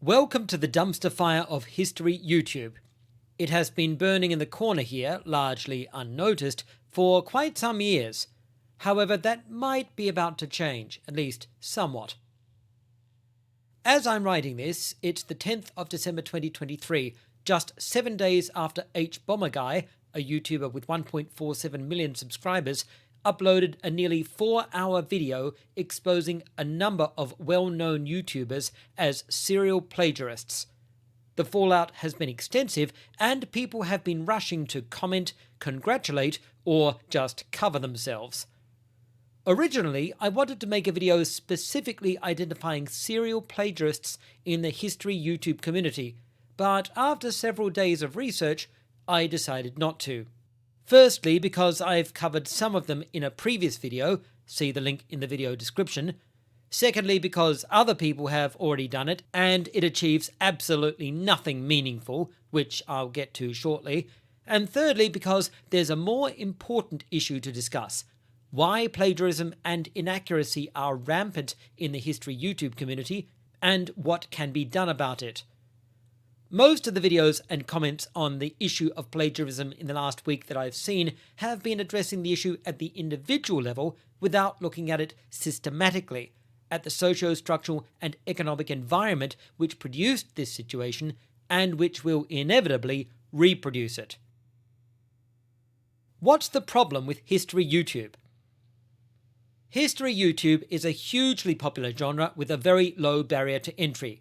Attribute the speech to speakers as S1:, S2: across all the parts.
S1: Welcome to the dumpster fire of history YouTube. It has been burning in the corner here, largely unnoticed, for quite some years. However, that might be about to change, at least somewhat. As I'm writing this, it's the 10th of December 2023, just 7 days after Bomberguy, a YouTuber with 1.47 million subscribers, uploaded a nearly 4-hour video exposing a number of well-known YouTubers as serial plagiarists. The fallout has been extensive, and people have been rushing to comment, congratulate, or just cover themselves. Originally, I wanted to make a video specifically identifying serial plagiarists in the history YouTube community, but after several days of research, I decided not to. Firstly, because I've covered some of them in a previous video, see the link in the video description. Secondly, because other people have already done it, and it achieves absolutely nothing meaningful, which I'll get to shortly. And thirdly, because there's a more important issue to discuss: why plagiarism and inaccuracy are rampant in the history YouTube community, and what can be done about it. Most of the videos and comments on the issue of plagiarism in the last week that I've seen have been addressing the issue at the individual level without looking at it systematically, at the socio-structural and economic environment which produced this situation and which will inevitably reproduce it. What's the problem with history YouTube? History YouTube is a hugely popular genre with a very low barrier to entry.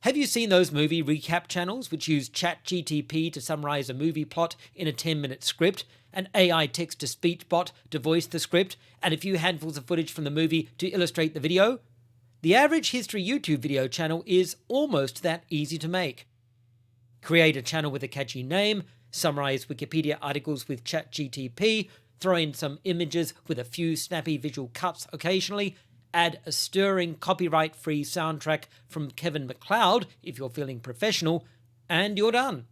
S1: Have you seen those movie recap channels which use ChatGTP to summarize a movie plot in a 10-minute script, an AI text-to-speech bot to voice the script, and a few handfuls of footage from the movie to illustrate the video? The average history YouTube video channel is almost that easy to make. Create a channel with a catchy name, summarize Wikipedia articles with ChatGTP, throw in some images with a few snappy visual cuts occasionally, add a stirring copyright-free soundtrack from Kevin MacLeod if you're feeling professional, and you're done.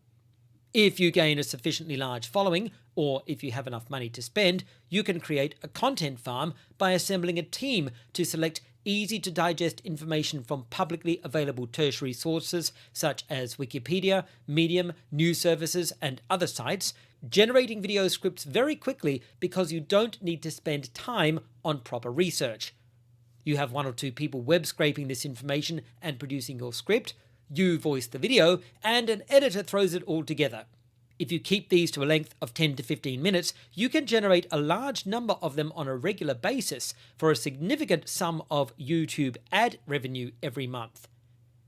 S1: If you gain a sufficiently large following, or if you have enough money to spend, you can create a content farm by assembling a team to select easy-to-digest information from publicly available tertiary sources such as Wikipedia, Medium, news services, and other sites, generating video scripts very quickly because you don't need to spend time on proper research. You have one or two people web scraping this information and producing your script, you voice the video, and an editor throws it all together. If you keep these to a length of 10 to 15 minutes, you can generate a large number of them on a regular basis for a significant sum of YouTube ad revenue every month.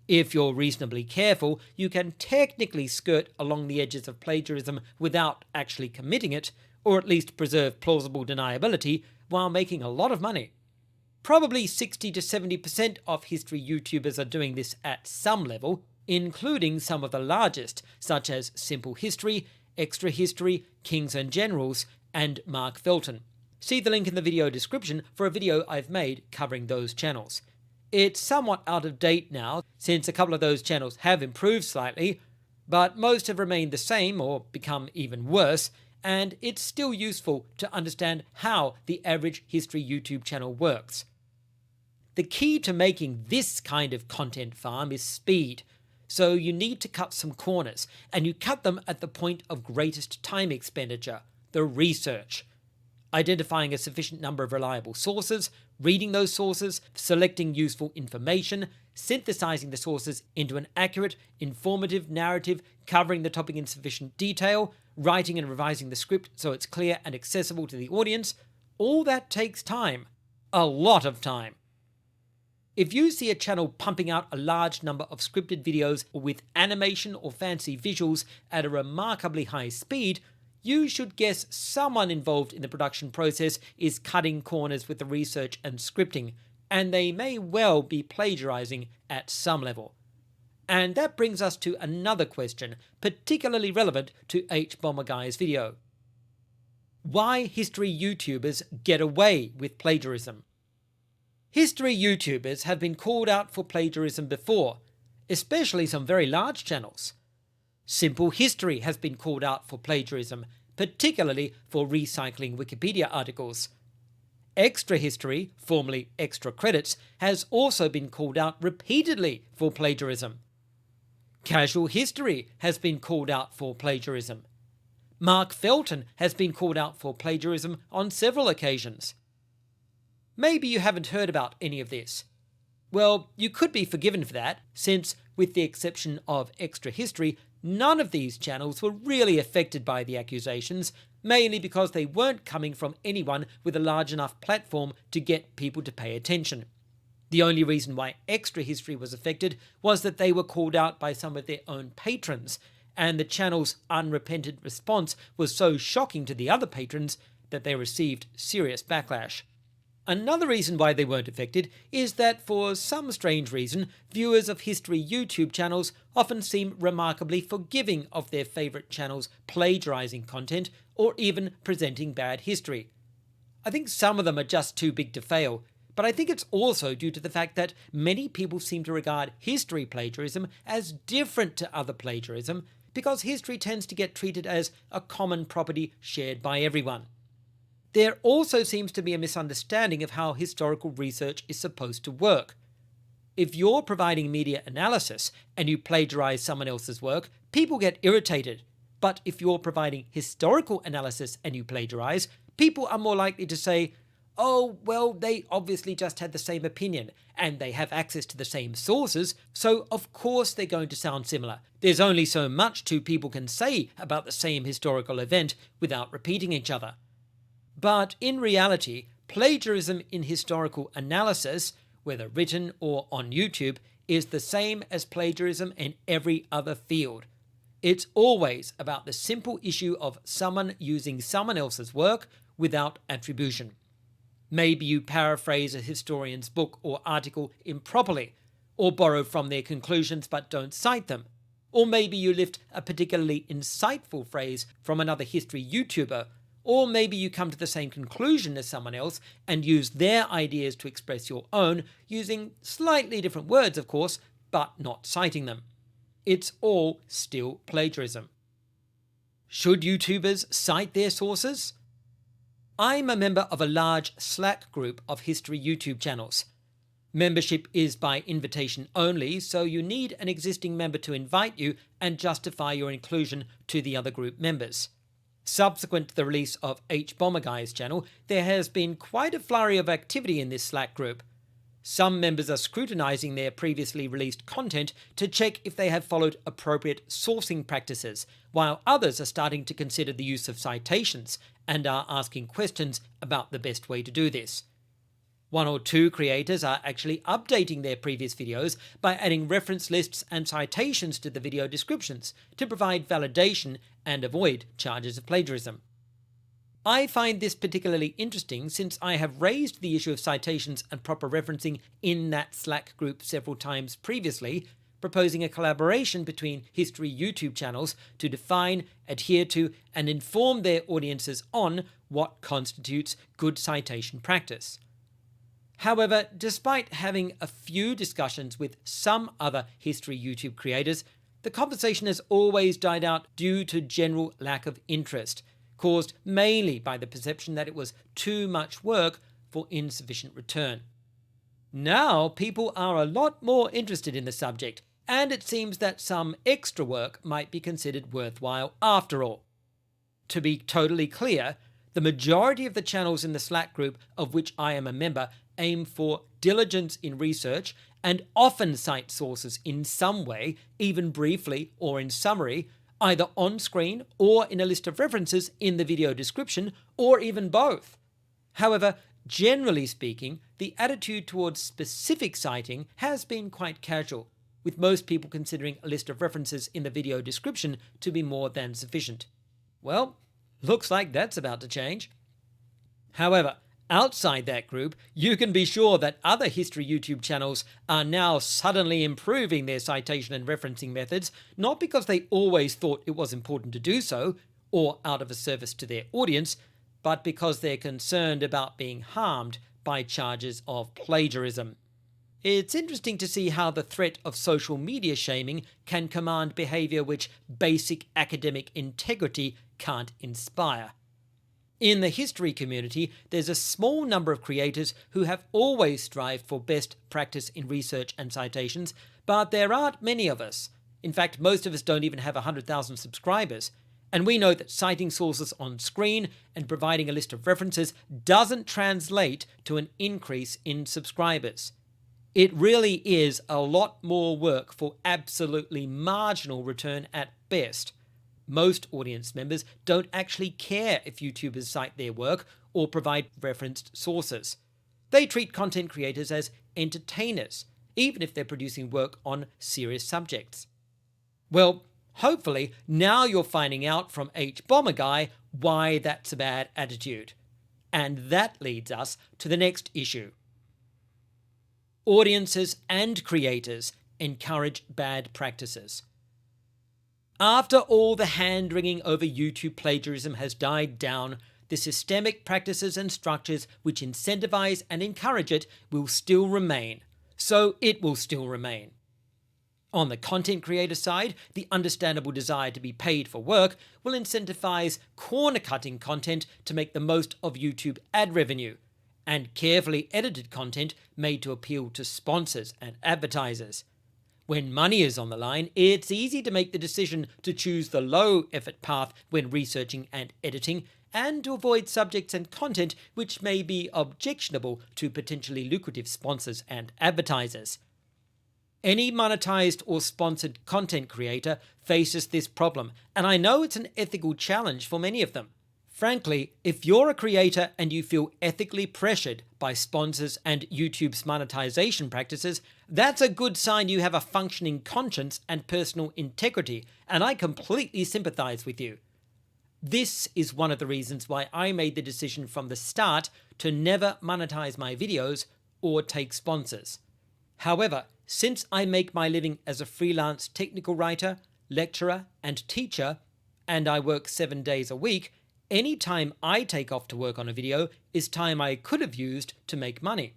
S1: If you're reasonably careful, you can technically skirt along the edges of plagiarism without actually committing it, or at least preserve plausible deniability while making a lot of money. Probably 60 to 70% of history YouTubers are doing this at some level, including some of the largest, such as Simple History, Extra History, Kings and Generals, and Mark Felton. See the link in the video description for a video I've made covering those channels. It's somewhat out of date now, since a couple of those channels have improved slightly, but most have remained the same or become even worse, and it's still useful to understand how the average history YouTube channel works. The key to making this kind of content farm is speed, so you need to cut some corners, and you cut them at the point of greatest time expenditure, the research. Identifying a sufficient number of reliable sources, reading those sources, selecting useful information, synthesizing the sources into an accurate, informative narrative covering the topic in sufficient detail, writing and revising the script so it's clear and accessible to the audience. All that takes time. A lot of time. If you see a channel pumping out a large number of scripted videos with animation or fancy visuals at a remarkably high speed, you should guess someone involved in the production process is cutting corners with the research and scripting, and they may well be plagiarizing at some level. And that brings us to another question, particularly relevant to Bomberguy's video. Why history YouTubers get away with plagiarism? History YouTubers have been called out for plagiarism before, especially some very large channels. Simple History has been called out for plagiarism, particularly for recycling Wikipedia articles. Extra History, formerly Extra Credits, has also been called out repeatedly for plagiarism. Casual History has been called out for plagiarism. Mark Felton has been called out for plagiarism on several occasions. Maybe you haven't heard about any of this. Well, you could be forgiven for that, since, with the exception of Extra History, none of these channels were really affected by the accusations, mainly because they weren't coming from anyone with a large enough platform to get people to pay attention. The only reason why Extra History was affected was that they were called out by some of their own patrons, and the channel's unrepentant response was so shocking to the other patrons that they received serious backlash. Another reason why they weren't affected is that for some strange reason, viewers of history YouTube channels often seem remarkably forgiving of their favourite channels plagiarising content or even presenting bad history. I think some of them are just too big to fail, but I think it's also due to the fact that many people seem to regard history plagiarism as different to other plagiarism because history tends to get treated as a common property shared by everyone. There also seems to be a misunderstanding of how historical research is supposed to work. If you're providing media analysis and you plagiarize someone else's work, people get irritated. But if you're providing historical analysis and you plagiarize, people are more likely to say, oh, well, they obviously just had the same opinion and they have access to the same sources, so of course they're going to sound similar. There's only so much two people can say about the same historical event without repeating each other. But in reality, plagiarism in historical analysis, whether written or on YouTube, is the same as plagiarism in every other field. It's always about the simple issue of someone using someone else's work without attribution. Maybe you paraphrase a historian's book or article improperly, or borrow from their conclusions but don't cite them. Or maybe you lift a particularly insightful phrase from another history YouTuber, or maybe you come to the same conclusion as someone else and use their ideas to express your own, using slightly different words, of course, but not citing them. It's all still plagiarism. Should YouTubers cite their sources? I'm a member of a large Slack group of history YouTube channels. Membership is by invitation only, so you need an existing member to invite you and justify your inclusion to the other group members. Subsequent to the release of H. Bomber Guy's channel, there has been quite a flurry of activity in this Slack group. Some members are scrutinizing their previously released content to check if they have followed appropriate sourcing practices, while others are starting to consider the use of citations and are asking questions about the best way to do this. One or two creators are actually updating their previous videos by adding reference lists and citations to the video descriptions to provide validation and avoid charges of plagiarism. I find this particularly interesting since I have raised the issue of citations and proper referencing in that Slack group several times previously, proposing a collaboration between history YouTube channels to define, adhere to, and inform their audiences on what constitutes good citation practice. However, despite having a few discussions with some other history YouTube creators, the conversation has always died out due to general lack of interest, caused mainly by the perception that it was too much work for insufficient return. Now people are a lot more interested in the subject, and it seems that some extra work might be considered worthwhile after all. To be totally clear, the majority of the channels in the Slack group of which I am a member aim for diligence in research and often cite sources in some way, even briefly or in summary, either on screen or in a list of references in the video description, or even both. However, generally speaking, the attitude towards specific citing has been quite casual, with most people considering a list of references in the video description to be more than sufficient. Well, looks like that's about to change. However, outside that group, you can be sure that other history YouTube channels are now suddenly improving their citation and referencing methods, not because they always thought it was important to do so, or out of a service to their audience, but because they're concerned about being harmed by charges of plagiarism. It's interesting to see how the threat of social media shaming can command behaviour which basic academic integrity can't inspire. In the history community, there's a small number of creators who have always strived for best practice in research and citations, but there aren't many of us. In fact, most of us don't even have 100,000 subscribers. And we know that citing sources on screen and providing a list of references doesn't translate to an increase in subscribers. It really is a lot more work for absolutely marginal return at best. Most audience members don't actually care if YouTubers cite their work or provide referenced sources. They treat content creators as entertainers, even if they're producing work on serious subjects. Well, hopefully now you're finding out from H. Bomber Guy why that's a bad attitude. And that leads us to the next issue. Audiences and creators encourage bad practices. After all the hand-wringing over YouTube plagiarism has died down, the systemic practices and structures which incentivize and encourage it will still remain. So it will still remain. On the content creator side, the understandable desire to be paid for work will incentivize corner-cutting content to make the most of YouTube ad revenue, and carefully edited content made to appeal to sponsors and advertisers. When money is on the line, it's easy to make the decision to choose the low-effort path when researching and editing, and to avoid subjects and content which may be objectionable to potentially lucrative sponsors and advertisers. Any monetized or sponsored content creator faces this problem, and I know it's an ethical challenge for many of them. Frankly, if you're a creator and you feel ethically pressured by sponsors and YouTube's monetization practices, that's a good sign you have a functioning conscience and personal integrity, and I completely sympathize with you. This is one of the reasons why I made the decision from the start to never monetize my videos or take sponsors. However, since I make my living as a freelance technical writer, lecturer, and teacher, and I work 7 days a week, any time I take off to work on a video is time I could have used to make money.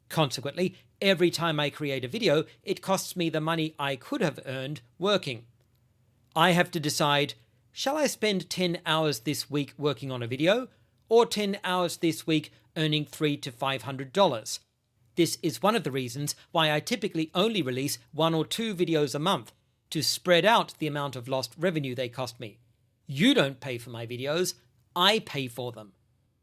S1: Consequently, every time I create a video, it costs me the money I could have earned working. I have to decide, shall I spend 10 hours this week working on a video, or 10 hours this week earning $300 to $500? This is one of the reasons why I typically only release 1 or 2 videos a month, to spread out the amount of lost revenue they cost me. You don't pay for my videos, I pay for them.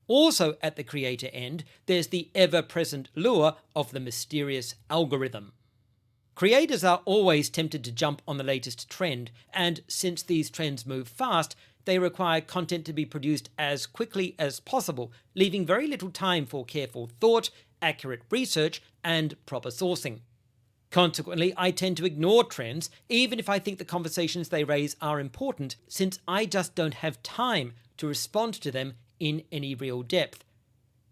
S1: Also at the creator end, there's the ever-present lure of the mysterious algorithm. Creators are always tempted to jump on the latest trend, and since these trends move fast, they require content to be produced as quickly as possible, leaving very little time for careful thought, accurate research, and proper sourcing. Consequently, I tend to ignore trends, even if I think the conversations they raise are important, since I just don't have time to respond to them in any real depth.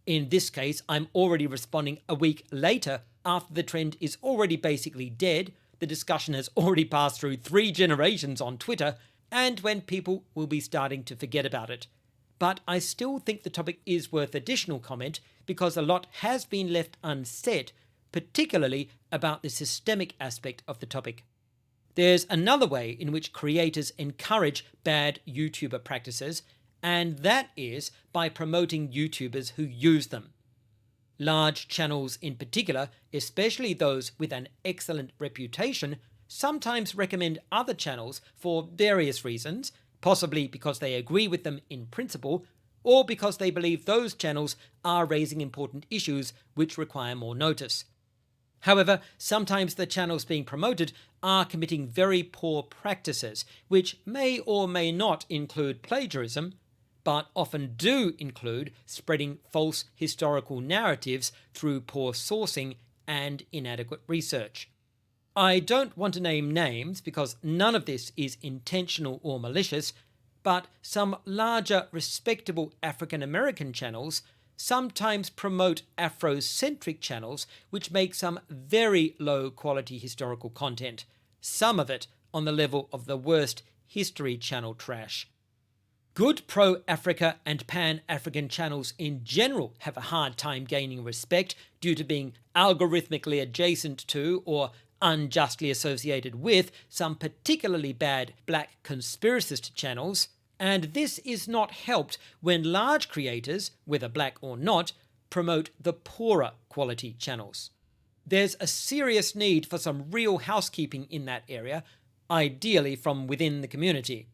S1: In this case, I'm already responding a week later after the trend is already basically dead, the discussion has already passed through 3 generations on Twitter, and when people will be starting to forget about it. But I still think the topic is worth additional comment because a lot has been left unsaid, particularly about the systemic aspect of the topic. There's another way in which creators encourage bad YouTuber practices, and that is by promoting YouTubers who use them. Large channels in particular, especially those with an excellent reputation, sometimes recommend other channels for various reasons, possibly because they agree with them in principle, or because they believe those channels are raising important issues which require more notice. However, sometimes the channels being promoted are committing very poor practices, which may or may not include plagiarism, but often do include spreading false historical narratives through poor sourcing and inadequate research. I don't want to name names because none of this is intentional or malicious, but some larger respectable African American channels sometimes promote Afrocentric channels which make some very low quality historical content, some of it on the level of the worst History Channel trash. Good pro-Africa and pan-African channels in general have a hard time gaining respect due to being algorithmically adjacent to or unjustly associated with some particularly bad black conspiracist channels, and this is not helped when large creators, whether black or not, promote the poorer quality channels. There's a serious need for some real housekeeping in that area, ideally from within the community.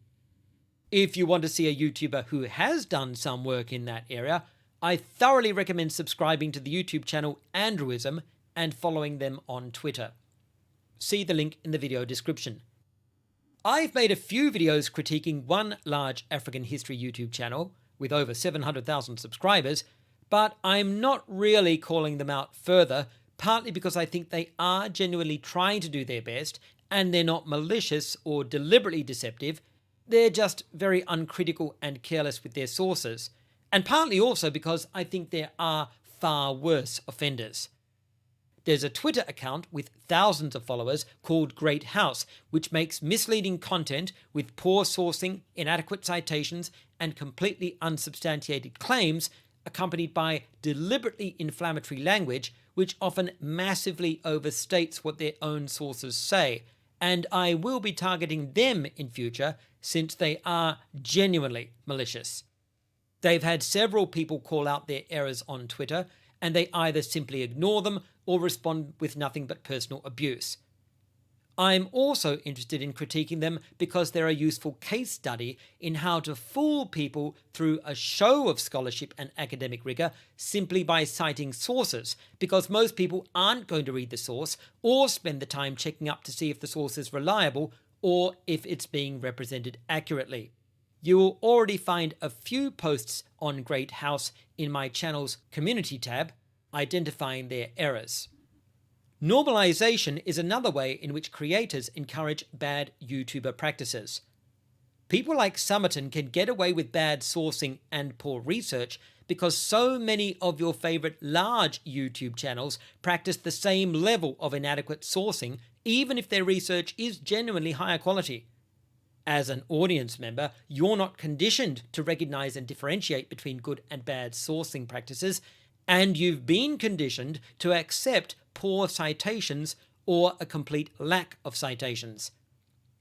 S1: If you want to see a YouTuber who has done some work in that area, I thoroughly recommend subscribing to the YouTube channel Andrewism and following them on Twitter. See the link in the video description. I've made a few videos critiquing one large African history YouTube channel with over 700,000 subscribers, but I'm not really calling them out further, partly because I think they are genuinely trying to do their best and they're not malicious or deliberately deceptive. They're just very uncritical and careless with their sources, and partly also because I think there are far worse offenders. There's a Twitter account with thousands of followers called Great House, which makes misleading content with poor sourcing, inadequate citations, and completely unsubstantiated claims, accompanied by deliberately inflammatory language, which often massively overstates what their own sources say. And I will be targeting them in future since they are genuinely malicious. They've had several people call out their errors on Twitter, and they either simply ignore them or respond with nothing but personal abuse. I'm also interested in critiquing them because they're a useful case study in how to fool people through a show of scholarship and academic rigor simply by citing sources, because most people aren't going to read the source or spend the time checking up to see if the source is reliable or if it's being represented accurately. You will already find a few posts on Great House in my channel's community tab identifying their errors. Normalization is another way in which creators encourage bad YouTuber practices. People like Somerton can get away with bad sourcing and poor research because so many of your favorite large YouTube channels practice the same level of inadequate sourcing, even if their research is genuinely higher quality. As an audience member, you're not conditioned to recognize and differentiate between good and bad sourcing practices, and you've been conditioned to accept poor citations or a complete lack of citations.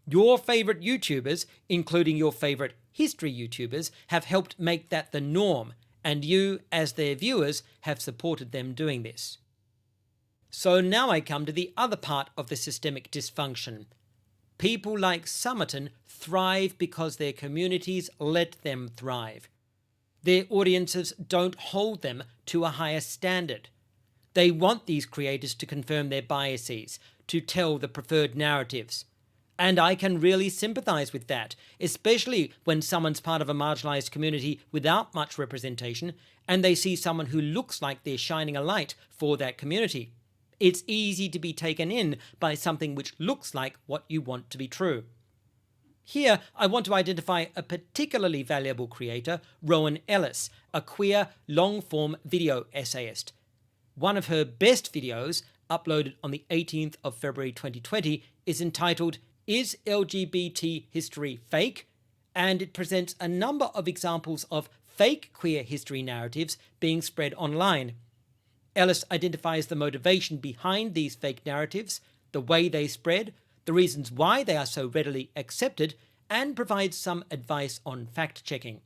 S1: Your favorite YouTubers, including your favorite history YouTubers, have helped make that the norm, and you, as their viewers, have supported them doing this. So now I come to the other part of the systemic dysfunction. People like Somerton thrive because their communities let them thrive. Their audiences don't hold them to a higher standard. They want these creators to confirm their biases, to tell the preferred narratives. And I can really sympathize with that, especially when someone's part of a marginalized community without much representation and they see someone who looks like they're shining a light for that community. It's easy to be taken in by something which looks like what you want to be true. Here, I want to identify a particularly valuable creator, Rowan Ellis, a queer, long-form video essayist. One of her best videos, uploaded on the 18th of February 2020, is entitled, "Is LGBT History Fake?" and it presents a number of examples of fake queer history narratives being spread online. Ellis identifies the motivation behind these fake narratives, the way they spread, the reasons why they are so readily accepted, and provides some advice on fact-checking.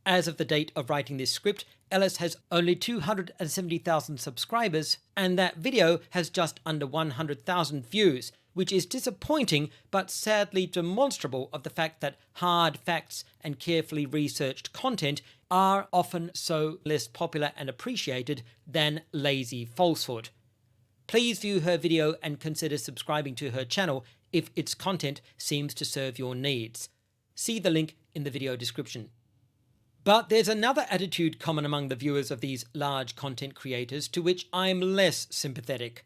S1: As of the date of writing this script, Ellis has only 270,000 subscribers, and that video has just under 100,000 views, which is disappointing but sadly demonstrable of the fact that hard facts and carefully researched content are often so less popular and appreciated than lazy falsehood. Please view her video and consider subscribing to her channel if its content seems to serve your needs. See the link in the video description. But there's another attitude common among the viewers of these large content creators to which I'm less sympathetic.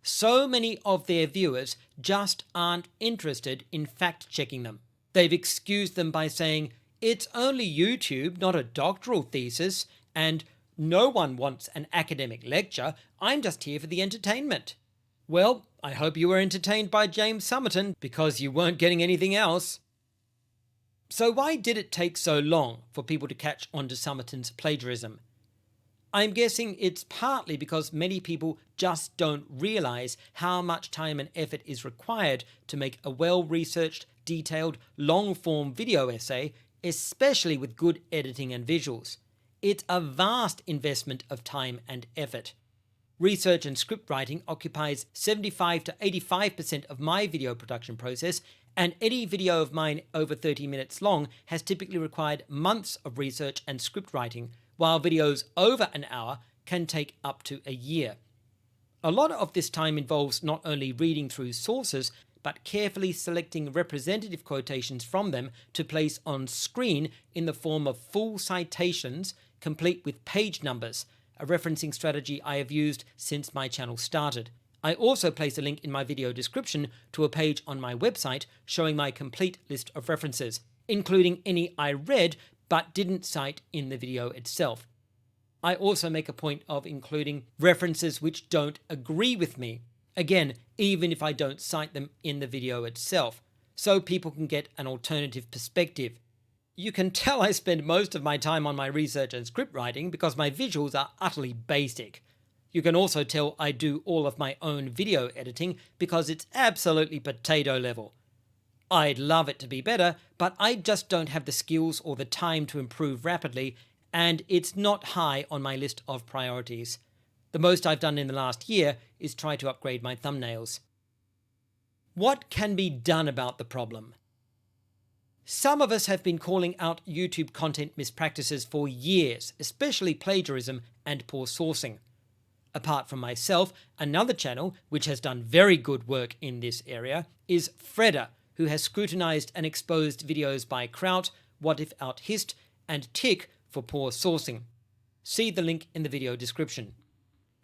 S1: So many of their viewers just aren't interested in fact-checking them. They've excused them by saying, "It's only YouTube, not a doctoral thesis," and "No one wants an academic lecture, I'm just here for the entertainment." Well, I hope you were entertained by James Somerton because you weren't getting anything else. So why did it take so long for people to catch on to Somerton's plagiarism? I'm guessing it's partly because many people just don't realise how much time and effort is required to make a well-researched, detailed, long-form video essay, especially with good editing and visuals. It's a vast investment of time and effort. Research and script writing occupies 75 to 85% of my video production process, and any video of mine over 30 minutes long has typically required months of research and script writing, while videos over an hour can take up to a year. A lot of this time involves not only reading through sources, but carefully selecting representative quotations from them to place on screen in the form of full citations, complete with page numbers, a referencing strategy I have used since my channel started. I also place a link in my video description to a page on my website showing my complete list of references, including any I read but didn't cite in the video itself. I also make a point of including references which don't agree with me, again, even if I don't cite them in the video itself, so people can get an alternative perspective. You can tell I spend most of my time on my research and script writing because my visuals are utterly basic. You can also tell I do all of my own video editing because it's absolutely potato level. I'd love it to be better, but I just don't have the skills or the time to improve rapidly, and it's not high on my list of priorities. The most I've done in the last year is try to upgrade my thumbnails. What can be done about the problem? Some of us have been calling out YouTube content mispractices for years, especially plagiarism and poor sourcing. Apart from myself, another channel which has done very good work in this area is Fredder, who has scrutinized and exposed videos by Kraut, What If Out Hist, and Tick for poor sourcing. See the link in the video description.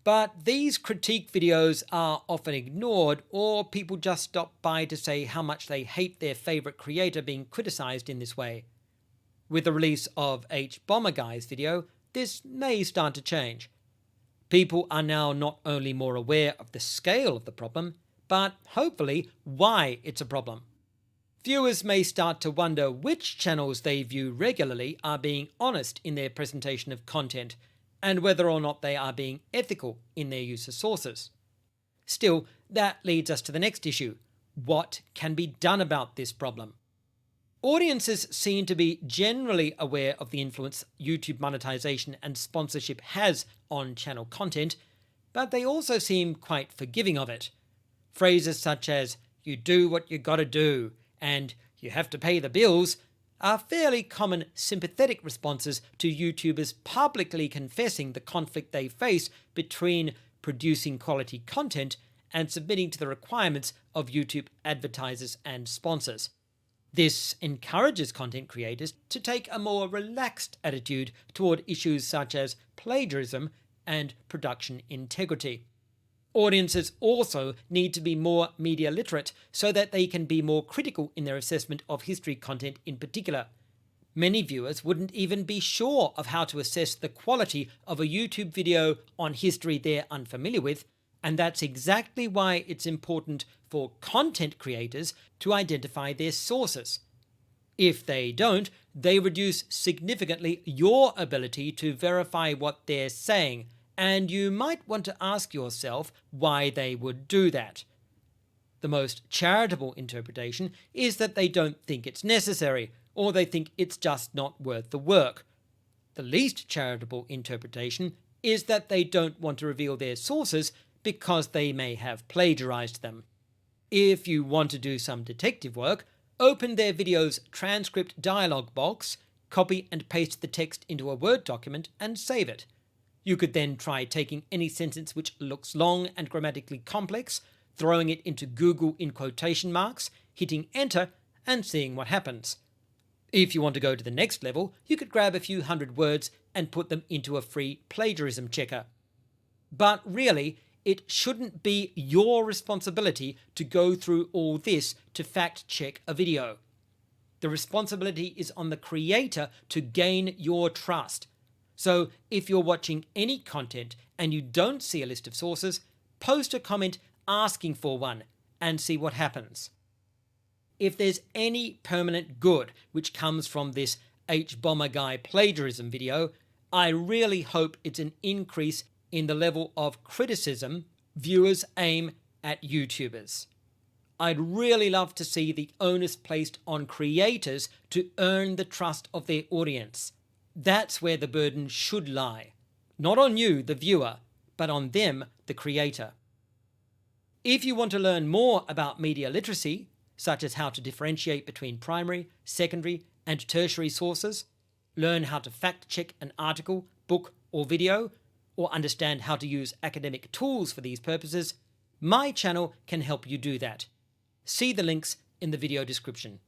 S1: But these critique videos are often ignored, or people just stop by to say how much they hate their favorite creator being criticized in this way. With the release of H. Bomber Guy's video, this may start to change. People are now not only more aware of the scale of the problem, but hopefully why it's a problem. Viewers may start to wonder which channels they view regularly are being honest in their presentation of content, and whether or not they are being ethical in their use of sources. Still, that leads us to the next issue. What can be done about this problem? Audiences seem to be generally aware of the influence YouTube monetization and sponsorship has on channel content, but they also seem quite forgiving of it. Phrases such as, "you do what you gotta do," and "you have to pay the bills," are fairly common sympathetic responses to YouTubers publicly confessing the conflict they face between producing quality content and submitting to the requirements of YouTube advertisers and sponsors. This encourages content creators to take a more relaxed attitude toward issues such as plagiarism and production integrity. Audiences also need to be more media literate so that they can be more critical in their assessment of history content in particular. Many viewers wouldn't even be sure of how to assess the quality of a YouTube video on history they're unfamiliar with, and that's exactly why it's important for content creators to identify their sources. If they don't, they reduce significantly your ability to verify what they're saying, and you might want to ask yourself why they would do that. The most charitable interpretation is that they don't think it's necessary, or they think it's just not worth the work. The least charitable interpretation is that they don't want to reveal their sources because they may have plagiarized them. If you want to do some detective work, open their video's transcript dialog box, copy and paste the text into a Word document, and save it. You could then try taking any sentence which looks long and grammatically complex, throwing it into Google in quotation marks, hitting enter, and seeing what happens. If you want to go to the next level, you could grab a few hundred words and put them into a free plagiarism checker. But really, it shouldn't be your responsibility to go through all this to fact check a video. The responsibility is on the creator to gain your trust. So if you're watching any content and you don't see a list of sources, post a comment asking for one and see what happens. If there's any permanent good which comes from this H. Bomber Guy plagiarism video, I really hope it's an increase in the level of criticism viewers aim at YouTubers. I'd really love to see the onus placed on creators to earn the trust of their audience. That's where the burden should lie. Not on you, the viewer, but on them, the creator. If you want to learn more about media literacy, such as how to differentiate between primary, secondary, and tertiary sources, learn how to fact-check an article, book, or video, or understand how to use academic tools for these purposes, my channel can help you do that. See the links in the video description.